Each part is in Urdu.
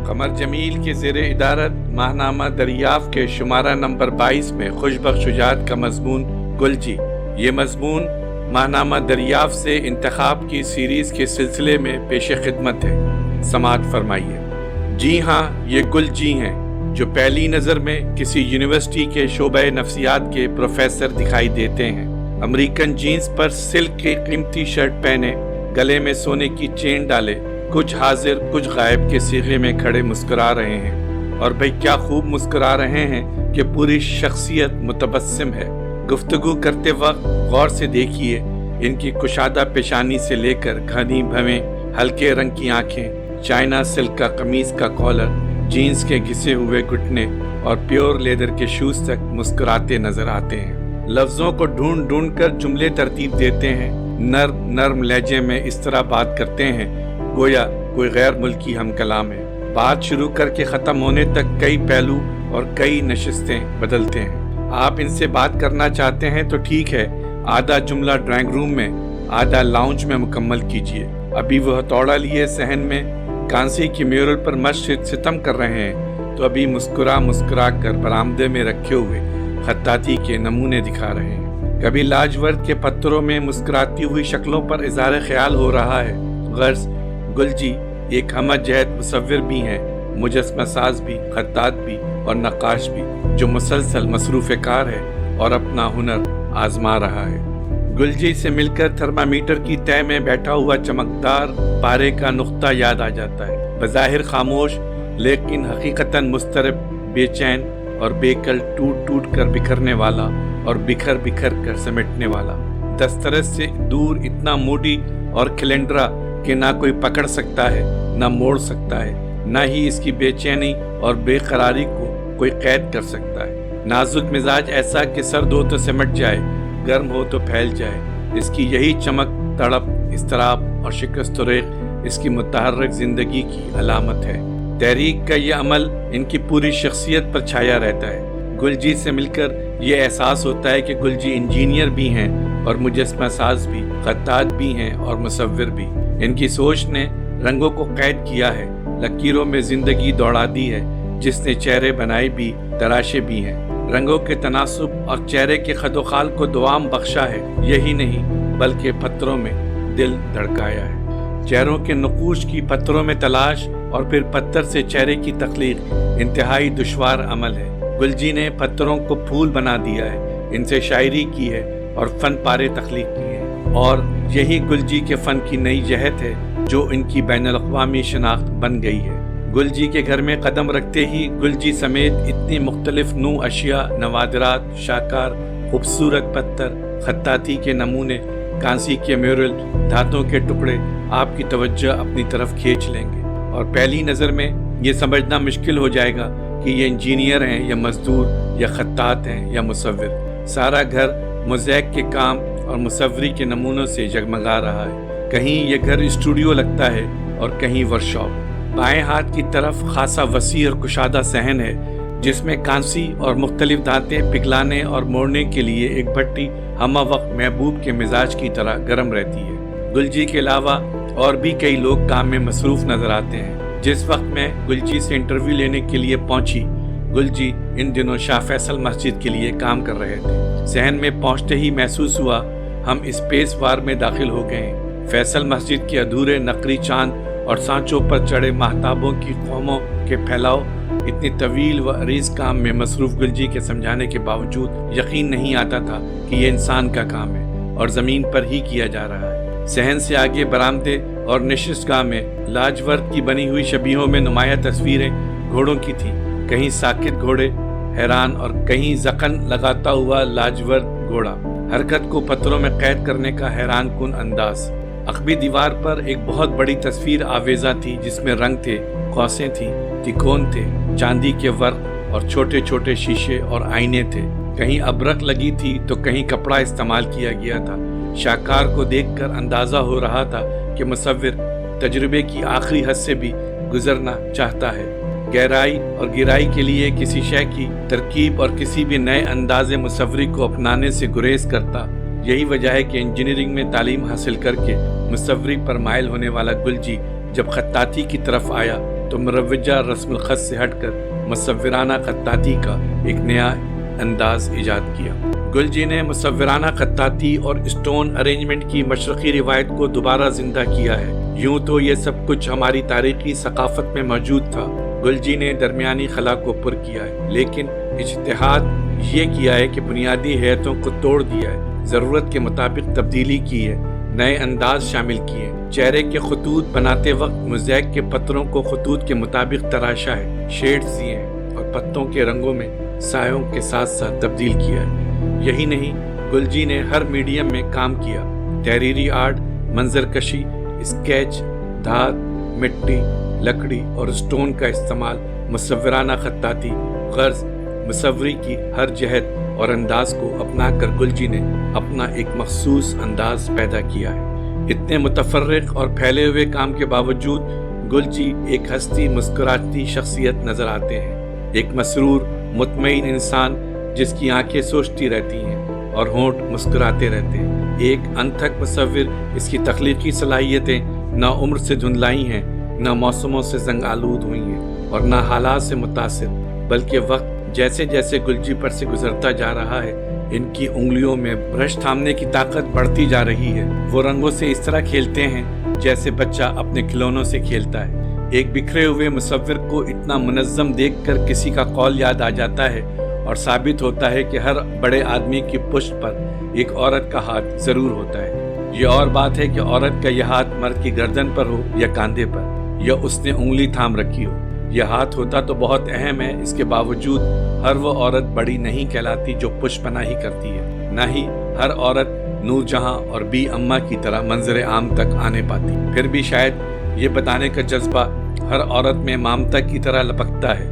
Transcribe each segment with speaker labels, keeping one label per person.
Speaker 1: قمر جمیل کے زیر ادارت ماہنامہ دریافت کے شمارہ نمبر 22 میں خوشبخت شجاعت کا مضمون گلجی۔ یہ مضمون ماہنامہ دریافت سے انتخاب کی سیریز کے سلسلے میں پیش خدمت ہے، سماعت فرمائیے۔ جی ہاں، یہ گلجی ہیں جو پہلی نظر میں کسی یونیورسٹی کے شعبہ نفسیات کے پروفیسر دکھائی دیتے ہیں۔ امریکن جینز پر سلک کی قیمتی شرٹ پہنے، گلے میں سونے کی چین ڈالے، کچھ حاضر کچھ غائب کے صیغے میں کھڑے مسکرا رہے ہیں، اور بھئی کیا خوب مسکرا رہے ہیں کہ پوری شخصیت متبسم ہے۔ گفتگو کرتے وقت غور سے دیکھیے، ان کی کشادہ پیشانی سے لے کر گھنی بھویں ہلکے رنگ کی آنکھیں، چائنا سلک کا قمیض کا کالر، جینز کے گھسے ہوئے گھٹنے اور پیور لیدر کے شوز تک مسکراتے نظر آتے ہیں۔ لفظوں کو ڈھونڈ ڈھونڈ کر جملے ترتیب دیتے ہیں، نرم لہجے میں اس طرح بات کرتے ہیں گویا کوئی غیر ملکی ہم کلام ہے۔ بات شروع کر کے ختم ہونے تک کئی پہلو اور کئی نشستیں بدلتے ہیں۔ آپ ان سے بات کرنا چاہتے ہیں تو ٹھیک ہے، آدھا جملہ ڈرائنگ روم میں، آدھا لاؤنج میں مکمل کیجئے۔ ابھی وہ ہتھوڑا لیے صحن میں کانسی کی میورل پر مشق ستم کر رہے ہیں تو ابھی مسکرا کر برآمدے میں رکھے ہوئے خطاطی کے نمونے دکھا رہے ہیں۔ کبھی لاجورد کے پتھروں میں مسکراتی ہوئی شکلوں پر اظہار خیال ہو رہا ہے۔ غرض گلجی ایک ہمہ جہت مصور بھی ہیں، مجسمہ ساز بھی، خطاط بھی اور نقاش بھی، جو مسلسل مصروف کار ہے اور اپنا ہنر آزما رہا ہے۔ گلجی سے مل کر تھرمامیٹر کی تہہ میں بیٹھا ہوا چمکدار پارے کا نقطہ یاد آ جاتا ہے، بظاہر خاموش لیکن حقیقتاً مضطرب، بے چین اور بے کل، ٹوٹ کر بکھرنے والا اور بکھر کر سمیٹنے والا، دسترس سے دور اتنا موڈی اور کیلنڈرا کہ نہ کوئی پکڑ سکتا ہے نہ موڑ سکتا ہے، نہ ہی اس کی بے چینی اور بے قراری کو کوئی قید کر سکتا ہے۔ نازک مزاج ایسا کہ سرد ہو تو سمٹ جائے، گرم ہو تو پھیل جائے، اس کی یہی چمک، تڑپ، اضطراب اور شکست و ریغ اس کی متحرک زندگی کی علامت ہے۔ تحریک کا یہ عمل ان کی پوری شخصیت پر چھایا رہتا ہے۔ گلجی سے مل کر یہ احساس ہوتا ہے کہ گلجی انجینئر بھی ہیں اور مجسمہ ساز بھی، خطاط بھی ہیں اور مصور بھی۔ ان کی سوچ نے رنگوں کو قید کیا ہے، لکیروں میں زندگی دوڑا دی ہے، جس نے چہرے بنائے بھی، تراشے بھی ہیں۔ رنگوں کے تناسب اور چہرے کے خد و خال کو دوام بخشا ہے، یہی نہیں بلکہ پتھروں میں دل دھڑکایا ہے۔ چہروں کے نقوش کی پتھروں میں تلاش اور پھر پتھر سے چہرے کی تخلیق انتہائی دشوار عمل ہے۔ گلجی نے پتھروں کو پھول بنا دیا ہے، ان سے شاعری کی ہے اور فن پارے تخلیق کیے ہیں، اور یہی گلجی کے فن کی نئی جہت ہے جو ان کی بین الاقوامی شناخت بن گئی ہے۔ گلجی کے گھر میں قدم رکھتے ہی گلجی سمیت اتنی مختلف نوع اشیاء، نوادرات، شاہکار، خوبصورت پتھر، خطاطی کے نمونے، کانسی کے میورل، دھاتوں کے ٹکڑے آپ کی توجہ اپنی طرف کھینچ لیں گے، اور پہلی نظر میں یہ سمجھنا مشکل ہو جائے گا کہ یہ انجینئر ہیں یا مزدور یا خطاط ہیں یا مصور۔ سارا گھر موزیک کے کام اور مصوری کے نمونوں سے جگمگا رہا ہے۔ کہیں یہ گھر اسٹوڈیو لگتا ہے اور کہیں ورکشاپ۔ بائیں ہاتھ کی طرف خاصا وسیع اور کشادہ صحن ہے، جس میں کانسی اور مختلف دھاتیں پگھلانے اور موڑنے کے لیے ایک بھٹی ہمہ وقت محبوب کے مزاج کی طرح گرم رہتی ہے۔ گلجی کے علاوہ اور بھی کئی لوگ کام میں مصروف نظر آتے ہیں۔ جس وقت میں گلجی سے انٹرویو لینے کے لیے پہنچی، گلجی ان دنوں شاہ فیصل مسجد کے لیے کام کر رہے تھے۔ صحن میں پہنچتے ہی محسوس ہوا ہم اسپیس وار میں داخل ہو گئے ہیں۔ فیصل مسجد کے ادھورے نقری چاند اور سانچوں پر چڑھے ماہتابوں کی قوموں کے پھیلاؤ اتنی طویل و عریض کام میں مصروف گلجی کے سمجھانے کے باوجود یقین نہیں آتا تھا کہ یہ انسان کا کام ہے اور زمین پر ہی کیا جا رہا ہے۔ صحن سے آگے برآمدے اور نشست گاہ میں لاجورد کی بنی ہوئی شبیہوں میں نمایاں تصویریں گھوڑوں کی تھیں، کہیں ساکت گھوڑے حیران اور کہیں زخن لگاتا ہوا لاجورد گھوڑا، حرکت کو پتھروں میں قید کرنے کا حیران کن انداز۔ عقبی دیوار پر ایک بہت بڑی تصویر آویزہ تھی جس میں رنگ تھے، قوسیں تھیں، تکون تھے، چاندی کے ورق اور چھوٹے چھوٹے شیشے اور آئینے تھے۔ کہیں ابرق لگی تھی تو کہیں کپڑا استعمال کیا گیا تھا۔ شاہکار کو دیکھ کر اندازہ ہو رہا تھا کہ مصور تجربے کی آخری حد سے بھی گزرنا چاہتا ہے۔ گہرائی اور گہرائی کے لیے کسی شے کی ترکیب اور کسی بھی نئے انداز مصوری کو اپنانے سے گریز کرتا۔ یہی وجہ ہے کہ انجینئرنگ میں تعلیم حاصل کر کے مصوری پر مائل ہونے والا گلجی جب خطاطی کی طرف آیا تو مروجہ رسم الخط سے ہٹ کر مصورانہ خطاطی کا ایک نیا انداز ایجاد کیا۔ گلجی نے مصورانہ خطاطی اور اسٹون ارینجمنٹ کی مشرقی روایت کو دوبارہ زندہ کیا ہے۔ یوں تو یہ سب کچھ ہماری تاریخی ثقافت میں موجود تھا۔ گلجی نے درمیانی خلا کو پر کیا ہے، لیکن اجتہاد یہ کیا ہے کہ بنیادی ہیئتوں کو توڑ دیا ہے، ضرورت کے مطابق تبدیلی کی ہے، نئے انداز شامل کیے، چہرے کے خطوط بناتے وقت موزیک کے پتھروں کو خطوط کے مطابق تراشا ہے، شیڈز دیے ہیں اور پتوں کے رنگوں میں سایوں کے ساتھ ساتھ تبدیل کیا ہے۔ یہی نہیں، گلجی نے ہر میڈیم میں کام کیا، تحریری آرٹ، منظر کشی، اسکیچ، دھات، مٹی، لکڑی اور اسٹون کا استعمال، مصورانہ خطاطی، غرض مصوری کی ہر جہت اور انداز کو اپنا کر گلجی نے اپنا ایک مخصوص انداز پیدا کیا ہے۔ اتنے متفرق اور پھیلے ہوئے کام کے باوجود گلجی ایک ہستی مسکراتی شخصیت نظر آتے ہیں، ایک مسرور مطمئن انسان جس کی آنکھیں سوچتی رہتی ہیں اور ہونٹ مسکراتے رہتے ہیں، ایک انتھک مصور۔ اس کی تخلیقی صلاحیتیں نہ عمر سے دھندلائی ہیں، نہ موسموں سے زنگ آلود ہوئی ہیں اور نہ حالات سے متاثر، بلکہ وقت جیسے جیسے گلجی پر سے گزرتا جا رہا ہے ان کی انگلیوں میں برش تھامنے کی طاقت بڑھتی جا رہی ہے۔ وہ رنگوں سے اس طرح کھیلتے ہیں جیسے بچہ اپنے کھلونوں سے کھیلتا ہے۔ ایک بکھرے ہوئے مصور کو اتنا منظم دیکھ کر کسی کا قول یاد آ جاتا ہے اور ثابت ہوتا ہے کہ ہر بڑے آدمی کی پشت پر ایک عورت کا ہاتھ ضرور ہوتا ہے۔ یہ اور بات ہے کہ عورت کا یہ ہاتھ مرد کی گردن پر ہو یا کاندھے پر، یا اس نے انگلی تھام رکھی ہو۔ یہ ہاتھ ہوتا تو بہت اہم ہے، اس کے باوجود ہر وہ عورت بڑی نہیں کہلاتی جو پشت پناہی کرتی ہے، نہ ہی ہر عورت نور جہاں اور بی اماں کی طرح منظر عام تک آنے پاتی۔ پھر بھی شاید یہ بتانے کا جذبہ ہر عورت میں مامتا کی طرح لپکتا ہے،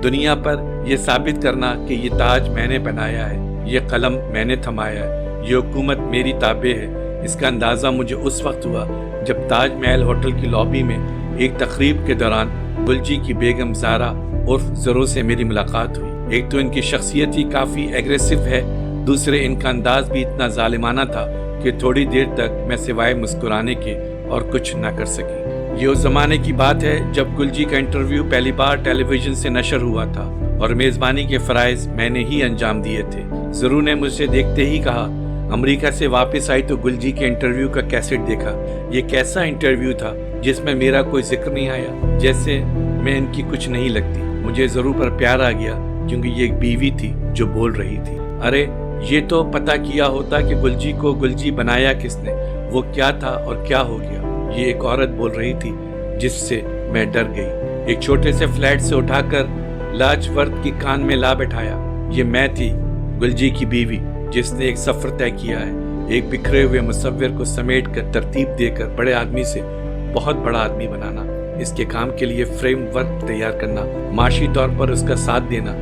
Speaker 1: دنیا پر یہ ثابت کرنا کہ یہ تاج میں نے پہنایا ہے، یہ قلم میں نے تھمایا ہے، یہ حکومت میری تابع ہے۔ اس کا اندازہ مجھے اس وقت ہوا جب تاج محل ہوٹل کی لابی میں ایک تقریب کے دوران گلجی کی بیگم زارا عرف زرو سے میری ملاقات ہوئی۔ ایک تو ان کی شخصیت ہی کافی ایگریسو ہے، دوسرے ان کا انداز بھی اتنا ظالمانہ تھا کہ تھوڑی دیر تک میں سوائے مسکرانے کے اور کچھ نہ کر سکی۔ یہ اس زمانے کی بات ہے جب گلجی کا انٹرویو پہلی بار ٹیلی ویژن سے نشر ہوا تھا اور میزبانی کے فرائض میں نے ہی انجام دیے تھے۔ زرو نے مجھ سے دیکھتے ہی کہا، امریکہ سے واپس آئی تو گلجی کے انٹرویو کا کیسٹ دیکھا، یہ کیسا انٹرویو تھا جس میں میرا کوئی ذکر نہیں آیا، جیسے میں ان کی کچھ نہیں لگتی۔ مجھے ضرور پر پیار آ گیا کیونکہ یہ ایک بیوی تھی جو بول رہی تھی۔ ارے یہ تو پتہ کیا ہوتا کہ گلجی کو گلجی بنایا کس نے، وہ کیا تھا اور کیا ہو گیا۔ یہ ایک عورت بول رہی تھی جس سے میں ڈر گئی۔ ایک چھوٹے سے فلیٹ سے اٹھا کر لاجورد کی کان میں لا بٹھایا۔ یہ میں تھی، گلجی کی بیوی، جس نے ایک سفر طے کیا ہے، ایک بکھرے ہوئے مصور کو سمیٹ کر ترتیب دے کر بڑے آدمی سے بہت بڑا آدمی بنانا، اس کے کام کے لیے فریم ورک تیار کرنا، معاشی طور پر اس کا ساتھ دینا،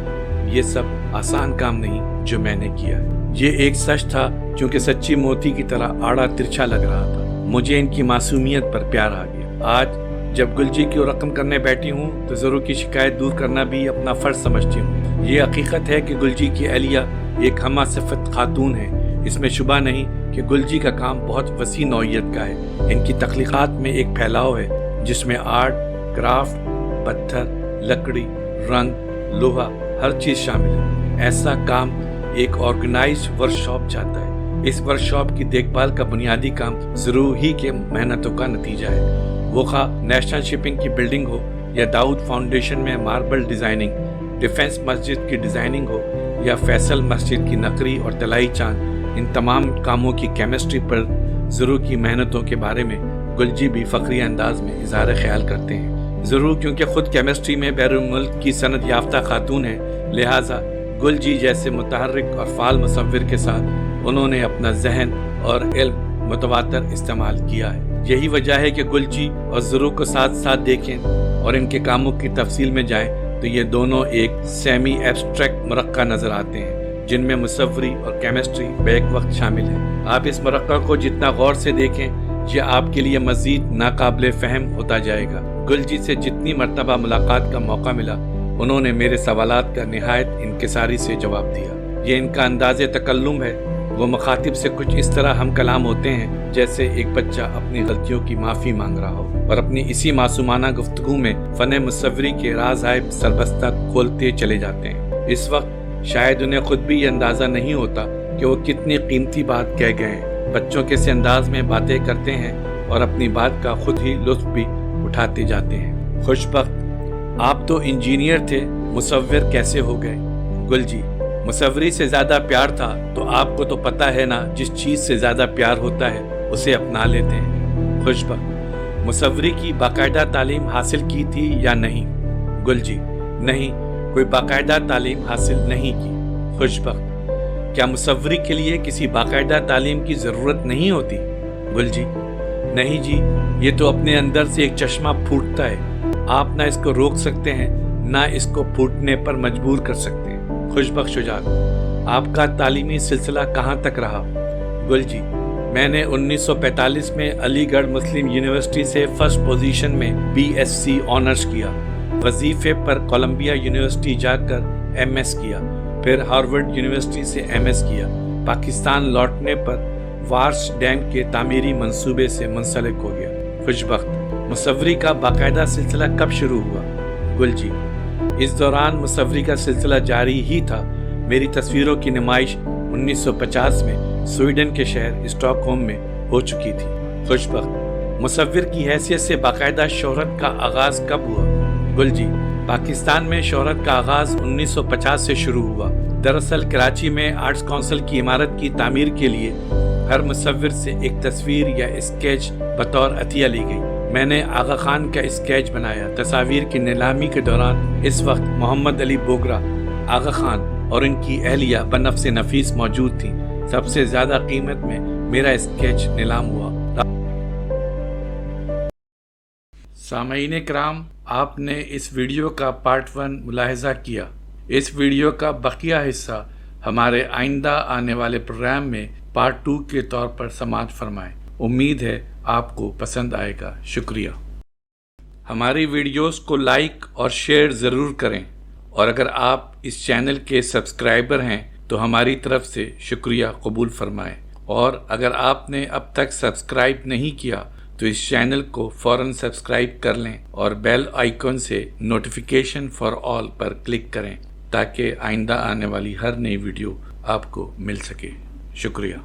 Speaker 1: یہ سب آسان کام نہیں جو میں نے کیا۔ یہ ایک سچ تھا چونکہ سچی موتی کی طرح آڑا ترچھا لگ رہا تھا۔ مجھے ان کی معصومیت پر پیار آ گیا۔ آج جب گلجی کی رقم کرنے بیٹھی ہوں تو ضرور کی شکایت دور کرنا بھی اپنا فرض سمجھتی ہوں۔ یہ حقیقت ہے کہ گلجی کی اہلیہ ایک ہمہ صفت خاتون ہے، اس میں شبہ نہیں کہ گلجی کا کام بہت وسیع نوعیت کا ہے۔ ان کی تخلیقات میں ایک پھیلاؤ ہے جس میں آرٹ، کرافٹ، پتھر، لکڑی، رنگ، لوہا، ہر چیز شامل ہے۔ ایسا کام ایک آرگنائزڈ ورکشاپ چاہتا ہے۔ اس ورکشاپ کی دیکھ بھال کا بنیادی کام ضرور ہی کے محنتوں کا نتیجہ ہے، وہ خواہ نیشنل شپنگ کی بلڈنگ ہو یا داؤد فاؤنڈیشن میں ماربل ڈیزائننگ، ڈیفنس مسجد کی ڈیزائننگ ہو یا فیصل مسجد کی نقری اور طلائی چاند۔ ان تمام کاموں کی کیمسٹری پر ضرور کی محنتوں کے بارے میں گلجی بھی فخری انداز میں اظہار خیال کرتے ہیں۔ ضرور کیونکہ خود کیمسٹری میں بیرون ملک کی سند یافتہ خاتون ہے، لہٰذا گلجی جیسے متحرک اور فعال مصور کے ساتھ انہوں نے اپنا ذہن اور علم متواتر استعمال کیا ہے۔ یہی وجہ ہے کہ گلجی اور ضرور کو ساتھ ساتھ دیکھیں اور ان کے کاموں کی تفصیل میں جائیں تو یہ دونوں ایک سیمی ایبسٹریکٹ مرقع نظر آتے ہیں جن میں مصوری اور کیمسٹری بیک وقت شامل ہے۔ آپ اس مرقع کو جتنا غور سے دیکھیں یہ آپ کے لیے مزید ناقابل فہم ہوتا جائے گا۔ گلجی سے جتنی مرتبہ ملاقات کا موقع ملا انہوں نے میرے سوالات کا نہایت انکساری سے جواب دیا۔ یہ ان کا انداز تکلم ہے وہ مخاطب سے کچھ اس طرح ہم کلام ہوتے ہیں جیسے ایک بچہ اپنی غلطیوں کی معافی مانگ رہا ہو، اور اپنی اسی معصومانہ گفتگو میں فن مصوری کے رازائب سربستہ کھولتے چلے جاتے ہیں۔ اس وقت شاید انہیں خود بھی یہ اندازہ نہیں ہوتا کہ وہ کتنی قیمتی بات کہہ گئے ہیں۔ بچوں کے سے انداز میں باتیں کرتے ہیں اور اپنی بات کا خود ہی لطف بھی اٹھاتے جاتے ہیں۔ خوش بخت، آپ تو انجینئر تھے، مصور کیسے ہو گئے؟ گل جی، مصوری سے زیادہ پیار تھا تو آپ کو تو پتہ ہے نا، جس چیز سے زیادہ پیار ہوتا ہے اسے اپنا لیتے ہیں۔ خوش بخت، مصوری کی باقاعدہ تعلیم حاصل کی تھی یا نہیں؟ گل جی، نہیں، کوئی باقاعدہ تعلیم حاصل نہیں کی۔ خوش بخت، کیا مصوری کے لیے کسی باقاعدہ تعلیم کی ضرورت نہیں ہوتی؟ گل جی، نہیں جی، یہ تو اپنے اندر سے ایک چشمہ پھوٹتا ہے، آپ نہ اس کو روک سکتے ہیں نہ اس کو پھوٹنے پر مجبور کر سکتے ہیں۔ خوش بخت شجاعت، آپ کا تعلیمی سلسلہ کہاں تک رہا؟ گل جی، میں نے 1945 میں علی گڑھ مسلم یونیورسٹی سے فرسٹ پوزیشن میں BSc آنرز کیا، وظیفے پر کولمبیا یونیورسٹی جا کر MS کیا، پھر ہارورڈ یونیورسٹی سے MS کیا۔ پاکستان لوٹنے پر وارش ڈیم کے تعمیری منصوبے سے منسلک ہو گیا۔ خوش بخت، مصوری کا باقاعدہ سلسلہ کب شروع ہوا؟ گل جی، اس دوران مصوری کا سلسلہ جاری ہی تھا۔ میری تصویروں کی نمائش 1950 میں سویڈن کے شہر اسٹاک ہوم میں ہو چکی تھی۔ خوش بخت، مصور کی حیثیت سے باقاعدہ شہرت کا آغاز کب ہوا؟ گل جی، پاکستان میں شہرت کا آغاز 1950 سے شروع ہوا۔ دراصل کراچی میں آرٹس کونسل کی عمارت کی تعمیر کے لیے ہر مصور سے ایک تصویر یا اسکیچ بطور عطیہ لی گئی۔ میں نے آغا خان کا اسکیچ بنایا۔ تصاویر کی نیلامی کے دوران اس وقت محمد علی بوگرا، آغا خان اور ان کی اہلیہ بنفس نفیس موجود تھیں۔ سب سے زیادہ قیمت میں میرا اسکیچ نیلام ہوا۔ سامعین کرام، آپ نے اس ویڈیو کا پارٹ 1 ملاحظہ کیا۔ اس ویڈیو کا بقیہ حصہ ہمارے آئندہ آنے والے پروگرام میں پارٹ 2 کے طور پر سماعت فرمائیں۔ امید ہے آپ کو پسند آئے گا۔ شکریہ۔ ہماری ویڈیوز کو لائک اور شیئر ضرور کریں، اور اگر آپ اس چینل کے سبسکرائبر ہیں تو ہماری طرف سے شکریہ قبول فرمائیں، اور اگر آپ نے اب تک سبسکرائب نہیں کیا تو اس چینل کو فوراً سبسکرائب کر لیں اور بیل آئیکن سے notification for all per click کریں تاکہ آئندہ آنے والی ہر نئی ویڈیو آپ کو مل سکے۔ شکریہ۔